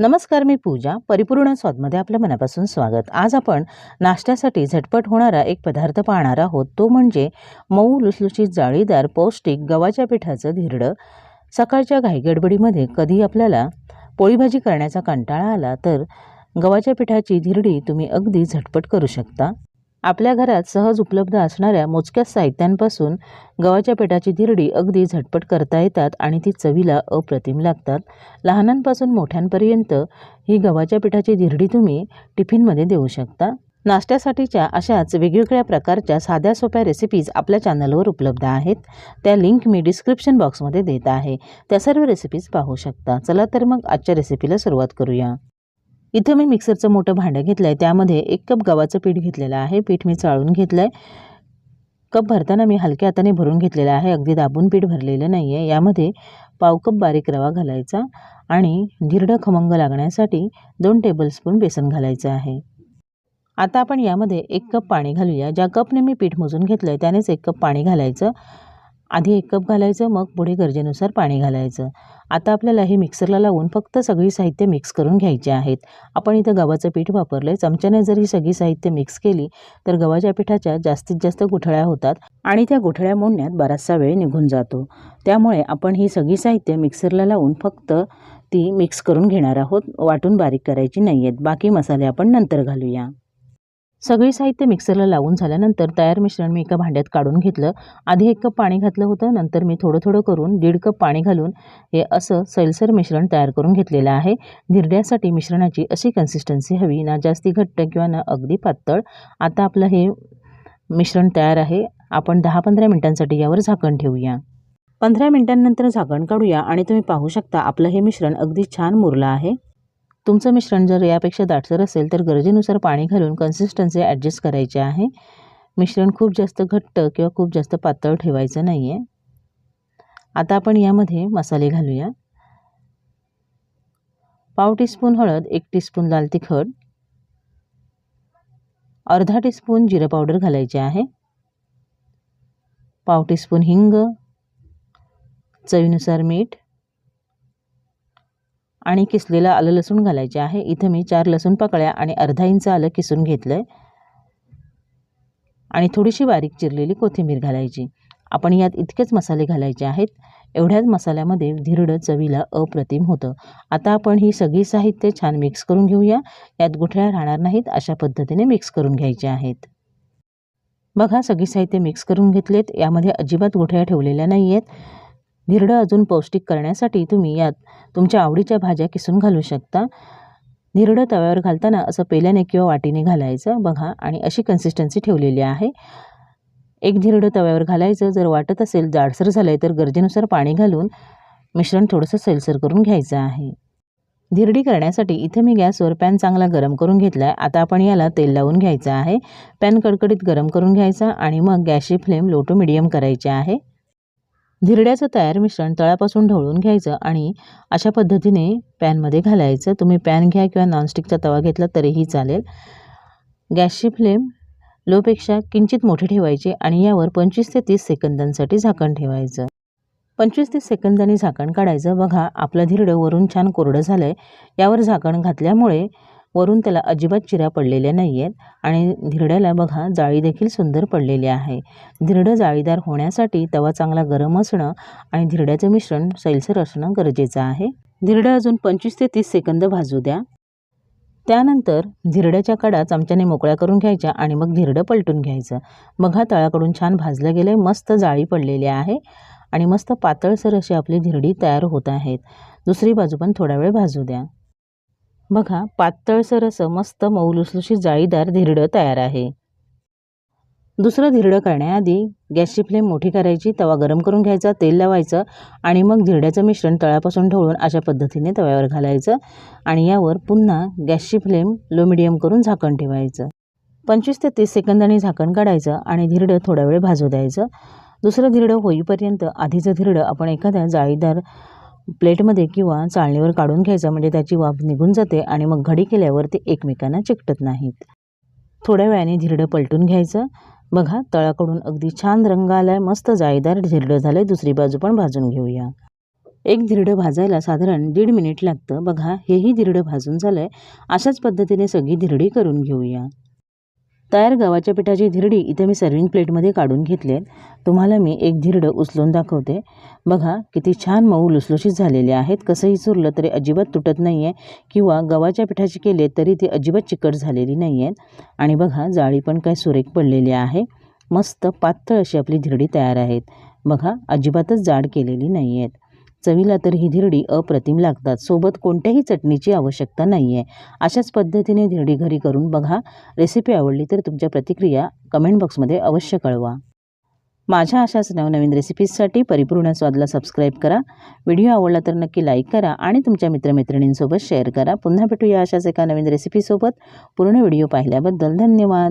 नमस्कार, मी पूजा. परिपूर्ण स्वादमध्ये आपलं मनापासून स्वागत. आज आपण नाश्त्यासाठी झटपट होणारा एक पदार्थ पाहणार आहोत. तो म्हणजे मऊ लुसलुशीत जाळीदार पौष्टिक गव्हाच्या पिठाचं धिरडं. सकाळच्या घाईगडबडीमध्ये कधी आपल्याला पोळी भाजी करण्याचा कंटाळा आला तर गव्हाच्या पिठाची धिरडी तुम्ही अगदी झटपट करू शकता. आपल्या घरात सहज उपलब्ध असणाऱ्या मोजक्याच साहित्यांपासून गव्हाच्या पिठाची धिरडी अगदी झटपट करता येतात आणि ती चवीला अप्रतिम लागतात. लहानांपासून मोठ्यांपर्यंत ही गव्हाच्या पिठाची धिरडी तुम्ही टिफिनमध्ये देऊ शकता. नाश्त्यासाठीच्या अशाच वेगवेगळ्या प्रकारच्या साध्या सोप्या रेसिपीज आपल्या चॅनलवर उपलब्ध आहेत. त्या लिंक मी डिस्क्रिप्शन बॉक्समध्ये देत आहे. त्या सर्व रेसिपीज पाहू शकता. चला तर मग आजच्या रेसिपीला सुरुवात करूया. इथं मी मिक्सरचं मोठं भांडं घेतलं आहे. त्यामध्ये 1 कप गव्हाचं पीठ घेतलेलं आहे. पीठ मी चाळून घेतलं आहे. कप भरताना मी हलक्या हाताने भरून घेतलेलं आहे. अगदी दाबून पीठ भरलेलं नाही आहे. यामध्ये पाव कप बारीक रवा घालायचा आणि धिरडं खमंग लागण्यासाठी 2 टेबलस्पून बेसन घालायचं आहे. आता आपण यामध्ये 1 कप पाणी घालूया. ज्या कपने मी पीठ मोजून घेतलं आहे त्यानेच 1 कप पाणी घालायचं. आधी 1 कप घालायचं, मग पुढे गरजेनुसार पाणी घालायचं. आता आपल्याला हे मिक्सरला लावून फक्त सगळी साहित्य मिक्स करून घ्यायचे आहेत. आपण इथं गव्हाचं पीठ वापरलं आहे. चमच्याने जर ही सगळी साहित्य मिक्स केली तर गव्हाच्या पिठाच्या जास्तीत जास्त गुठळ्या होतात आणि त्या गुठळ्या मोडण्यात बराचसा वेळ निघून जातो. त्यामुळे आपण ही सगळी साहित्य मिक्सरला लावून फक्त ती मिक्स करून घेणार आहोत. वाटून बारीक करायची नाही आहेत. बाकी मसाले आपण नंतर घालूया. सगळी साहित्य मिक्सरला लावून झाल्यानंतर तयार मिश्रण मी एका भांड्यात काढून घेतलं. आधी 1 कप पाणी घातलं होतं. नंतर मी थोडं थोडं करून 1.5 कप पाणी घालून हे असं सैलसर मिश्रण तयार करून घेतलेलं आहे. धिरड्यासाठी मिश्रणाची अशी कन्सिस्टन्सी हवी, ना जास्ती घट्ट किंवा ना अगदी पातळ. आता आपलं हे मिश्रण तयार आहे. आपण 10-15 मिनिटांसाठी यावर झाकण ठेवूया. 15 मिनिटांनंतर झाकण काढूया आणि तुम्ही पाहू शकता आपलं हे मिश्रण अगदी छान मुरलं आहे. तुमचं मिश्रण जर यापेक्षा दाटसर असेल तर गरजेनुसार पाणी घालून कन्सिस्टन्सी ॲडजस्ट करायची आहे. मिश्रण खूप जास्त घट्ट किंवा खूप जास्त पातळ ठेवायचं नाही आहे. आता आपण यामध्ये मसाले घालूया. पाव टीस्पून हळद, 1 टीस्पून लाल तिखट, अर्धा टीस्पून जिरं पावडर घालायचे आहे, पाव टीस्पून हिंग, चवीनुसार मीठ आणि किसलेला आलं लसूण घालायचे आहे. इथं मी 4 लसूण पाकळ्या आणि अर्धा इंच आलं किसून घेतलं आहे आणि थोडीशी बारीक चिरलेली कोथिंबीर घालायची. आपण यात इतकेच मसाले घालायचे आहेत. एवढ्याच मसाल्यामध्ये धिरडं चवीला अप्रतिम होतं. आता आपण ही सगळी साहित्य छान मिक्स करून घेऊया. यात गुठळ्या राहणार नाहीत अशा पद्धतीने मिक्स करून घ्यायचे आहेत. बघा, सगळी साहित्य मिक्स करून घेतलेत. यामध्ये अजिबात गुठळ्या ठेवलेल्या नाही आहेत. धिरडं अजून पौष्टिक करण्यासाठी तुम्ही यात तुमच्या आवडीच्या भाज्या किसून घालू शकता. धिरडं तव्यावर घालताना असं पेल्याने किंवा वाटीने घालायचं. बघा, आणि अशी कन्सिस्टन्सी ठेवलेली आहे. एक धिरडं तव्यावर घालायचं. जर वाटत असेल जाडसर झालंय तर गरजेनुसार पाणी घालून मिश्रण थोडंसं सैलसर करून घ्यायचं आहे. धिरडी करण्यासाठी इथे मी गॅसवर पॅन चांगला गरम करून घेतला आहे. आता आपण याला तेल लावून घ्यायचं आहे. पॅन कडकडीत गरम करून घ्यायचा आणि मग गॅसची फ्लेम लो टू मिडियम करायची आहे. धिरड्याचं तयार मिश्रण तळापासून ढवळून घ्यायचं आणि अशा पद्धतीने पॅनमध्ये घालायचं. तुम्ही पॅन घ्या किंवा नॉनस्टिकचा तवा घेतला तरीही चालेल. गॅसची फ्लेम लोपेक्षा किंचित मोठी ठेवायची आणि यावर 25 ते 30 सेकंदांसाठी झाकण ठेवायचं. 25 ते 30 सेकंदांनी झाकण काढायचं. बघा, आपलं धिरडं वरून छान कोरडं झालं आहे. यावर झाकण घातल्यामुळे वरून त्याला अजिबात चिरा पडलेल्या नाही आहेत आणि धिरड्याला बघा जाळी देखील सुंदर पडलेली आहे. धिरडं जाळीदार होण्यासाठी तवा चांगला गरम असणं आणि धिरड्याचं मिश्रण सैलसर असणं गरजेचं आहे. धिरडं अजून 25 ते 30 सेकंद भाजू द्या. त्यानंतर धिरड्याच्या कडा चमच्याने मोकळ्या करून घ्यायच्या आणि मग धिरडं पलटून घ्यायचं. बघा, तळाकडून छान भाजलं गेलं आहे. मस्त जाळी पडलेली आहे आणि मस्त पातळसर अशी आपली धिरडी तयार होत आहेत. दुसरी बाजू पण थोडा वेळ भाजू द्या. बघा, पातळसर असं मस्त मऊ लुसलुशीत जाळीदार धिरडं तयार आहे. दुसरं धिरडं करण्याआधी गॅसची फ्लेम मोठी करायची, तवा गरम करून घ्यायचा, तेल लावायचं आणि मग धिरड्याचं मिश्रण तळापासून ढवळून अशा पद्धतीने तव्यावर घालायचं आणि यावर पुन्हा गॅसची फ्लेम लो मिडियम करून झाकण ठेवायचं. 25 ते 30 सेकंदांनी झाकण काढायचं आणि धिरडं थोडा वेळ भाजू द्यायचं. दुसरं धिरडं होईपर्यंत आधीचं धिरडं आपण एखाद्या जाळीदार प्लेटमध्ये किंवा चाळणीवर काढून घ्यायचं, म्हणजे त्याची वाफ निघून जाते आणि मग घडी केल्यावर ते एकमेकांना चिकटत नाहीत. थोड्या वेळाने धिरडं पलटून घ्यायचं. बघा, तळाकडून अगदी छान रंग आलाय. मस्त जाळीदार धिरडं झालंय. दुसरी बाजू पण भाजून घेऊया. एक धिरडं भाजायला साधारण 1.5 मिनिट लागतं. बघा हेही धिरडं भाजून झालंय. अशाच पद्धतीने सगळी धिरडी करून घेऊया. तयार गव्हाच्या पिठाची धिरडी इथे मी सर्विंग प्लेटमध्ये काढून घेतली आहेत. तुम्हाला मी एक धिरडं उचलून दाखवते. बघा किती छान मऊ लुसलुशीत झालेले आहेत. कसंही चुरलं तरी अजिबात तुटत नाही आहे किंवा गव्हाच्या पिठाची केले तरी ती अजिबात चिकट झालेली नाही आहेत. आणि बघा जाळी पण काय सुरेख पडलेली आहे. मस्त पातळ अशी आपली धिरडी तयार आहेत. बघा अजिबातच जाड केलेली नाही आहेत. चवीला तर ही धिरडी अप्रतिम लागतात. सोबत कोणत्याही चटणीची आवश्यकता नाही आहे. अशाच पद्धतीने धिरडी घरी करून बघा. रेसिपी आवडली तर तुमच्या प्रतिक्रिया कमेंट बॉक्समध्ये अवश्य कळवा. माझ्या अशाच नवनवीन रेसिपीजसाठी परिपूर्ण स्वादला सबस्क्राईब करा. व्हिडिओ आवडला तर नक्की लाईक करा आणि तुमच्या मित्रमैत्रिणींसोबत शेअर करा. पुन्हा भेटूया अशाच एका नवीन रेसिपीसोबत. पूर्ण व्हिडिओ पाहिल्याबद्दल धन्यवाद.